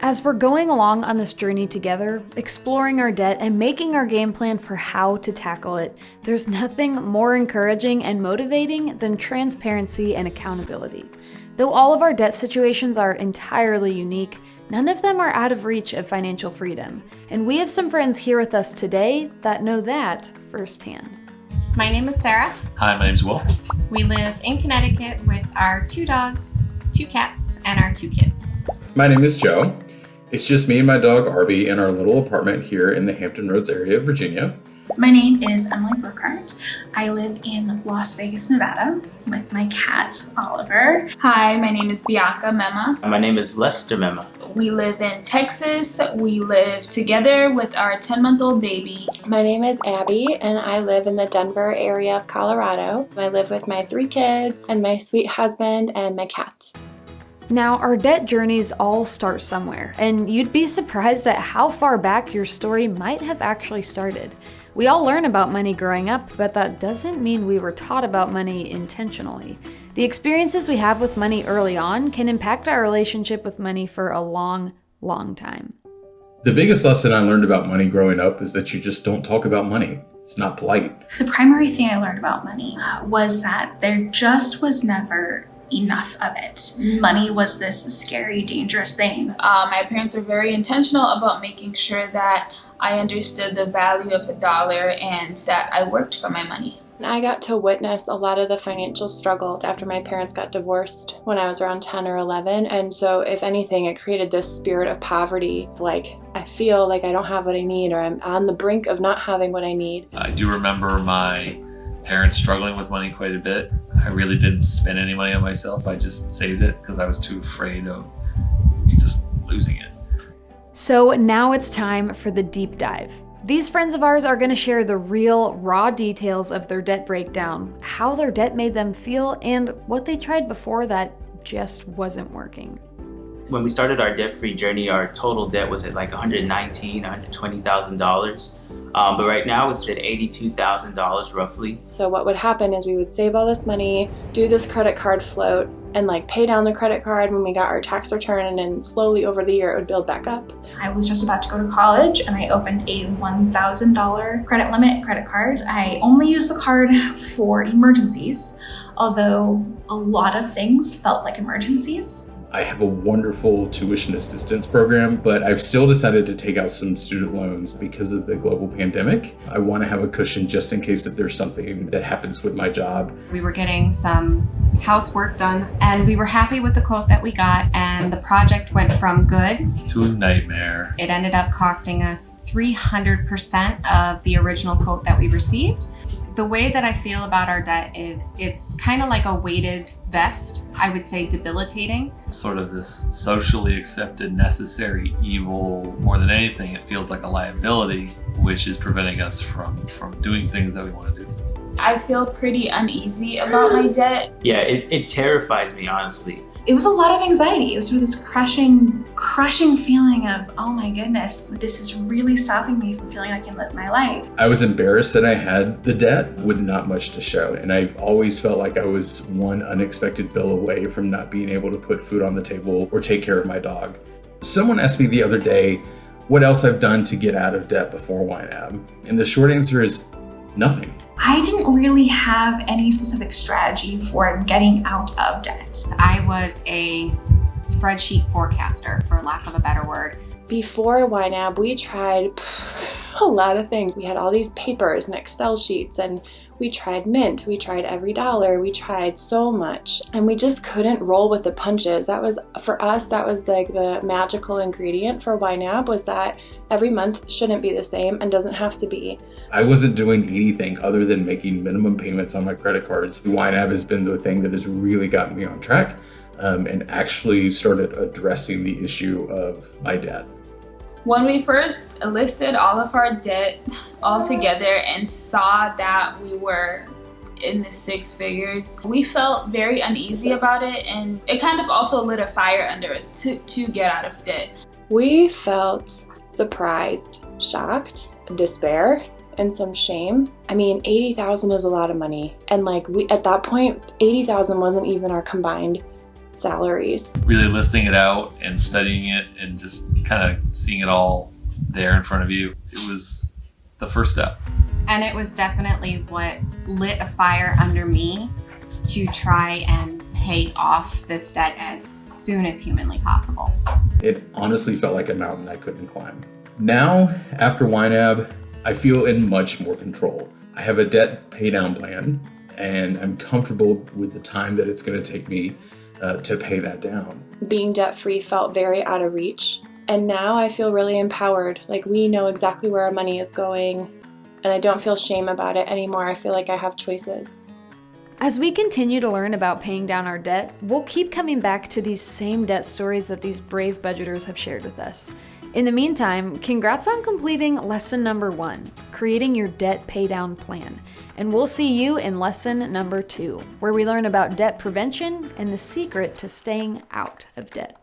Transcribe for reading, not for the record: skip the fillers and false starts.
As we're going along on this journey together, exploring our debt and making our game plan for how to tackle it, there's nothing more encouraging and motivating than transparency and accountability. Though all of our debt situations are entirely unique, none of them are out of reach of financial freedom. And we have some friends here with us today that know that firsthand. My name is Sarah. Hi, my name's Will. We live in Connecticut with our 2 dogs, 2 cats, and our 2 kids. My name is Joe. It's just me and my dog Arby in our little apartment here in the Hampton Roads area of Virginia. My name is Emily Brookhart. I live in Las Vegas, Nevada with my cat, Oliver. Hi, my name is Bianca Mema. My name is Lester Mema. We live in Texas. We live together with our 10-month-old baby. My name is Abby, and I live in the Denver area of Colorado. I live with my 3 kids and my sweet husband and my cat. Now, our debt journeys all start somewhere, and you'd be surprised at how far back your story might have actually started. We all learn about money growing up, but that doesn't mean we were taught about money intentionally. The experiences we have with money early on can impact our relationship with money for a long, long time. The biggest lesson I learned about money growing up is that you just don't talk about money. It's not polite. The primary thing I learned about money was that there just was never enough of it. Money was this scary, dangerous thing. My parents were very intentional about making sure that I understood the value of $1 and that I worked for my money. And I got to witness a lot of the financial struggles after my parents got divorced when I was around 10 or 11. And so if anything, it created this spirit of poverty. Like, I feel like I don't have what I need, or I'm on the brink of not having what I need. I do remember my parents struggling with money quite a bit. I really didn't spend any money on myself. I just saved it because I was too afraid of just losing it. So now it's time for the deep dive. These friends of ours are going to share the real, raw details of their debt breakdown, how their debt made them feel, and what they tried before that just wasn't working. When we started our debt-free journey, our total debt was at like $119,000, $120,000. But right now it's at $82,000 roughly. So what would happen is we would save all this money, do this credit card float, and like pay down the credit card when we got our tax return, and then slowly over the year it would build back up. I was just about to go to college and I opened a $1,000 credit limit credit card. I only used the card for emergencies, although a lot of things felt like emergencies. I have a wonderful tuition assistance program, but I've still decided to take out some student loans because of the global pandemic. I want to have a cushion just in case if there's something that happens with my job. We were getting some housework done, and we were happy with the quote that we got, and the project went from good To a nightmare. It ended up costing us 300% of the original quote that we received. The way that I feel about our debt is it's kind of like a weighted vest. I would say debilitating. Sort of this socially accepted necessary evil. More than anything, it feels like a liability, which is preventing us from doing things that we want to do. I feel pretty uneasy about my debt. Yeah, it terrifies me, honestly. It was a lot of anxiety. It was sort of this crushing feeling of, oh my goodness, this is really stopping me from feeling I can live my life. I was embarrassed that I had the debt with not much to show, and I always felt like I was one unexpected bill away from not being able to put food on the table or take care of my dog. Someone asked me the other day what else I've done to get out of debt before YNAB, and the short answer is nothing. I didn't really have any specific strategy for getting out of debt. I was a spreadsheet forecaster, for lack of a better word. Before YNAB, we tried a lot of things. We had all these papers and Excel sheets, and we tried Mint, we tried Every Dollar, we tried so much, and we just couldn't roll with the punches. That was, for us, that was like the magical ingredient for YNAB, was that every month shouldn't be the same and doesn't have to be. I wasn't doing anything other than making minimum payments on my credit cards. YNAB has been the thing that has really gotten me on track and actually started addressing the issue of my debt. When we first listed all of our debt all together and saw that we were in the 6 figures, we felt very uneasy about it, and it kind of also lit a fire under us to get out of debt. We felt surprised, shocked, despair, and some shame. I mean, $80,000 is a lot of money. And like at that point, $80,000 wasn't even our combined salaries. Really listing it out and studying it and just kind of seeing it all there in front of you, it was the first step. And it was definitely what lit a fire under me to try and pay off this debt as soon as humanly possible. It honestly felt like a mountain I couldn't climb. Now, after YNAB, I feel in much more control. I have a debt pay down plan, and I'm comfortable with the time that it's going to take me to pay that down. Being debt-free felt very out of reach. And now I feel really empowered. Like, we know exactly where our money is going, and I don't feel shame about it anymore. I feel like I have choices. As we continue to learn about paying down our debt, we'll keep coming back to these same debt stories that these brave budgeters have shared with us. In the meantime, congrats on completing lesson number 1, creating your debt pay down plan. And we'll see you in lesson number 2, where we learn about debt prevention and the secret to staying out of debt.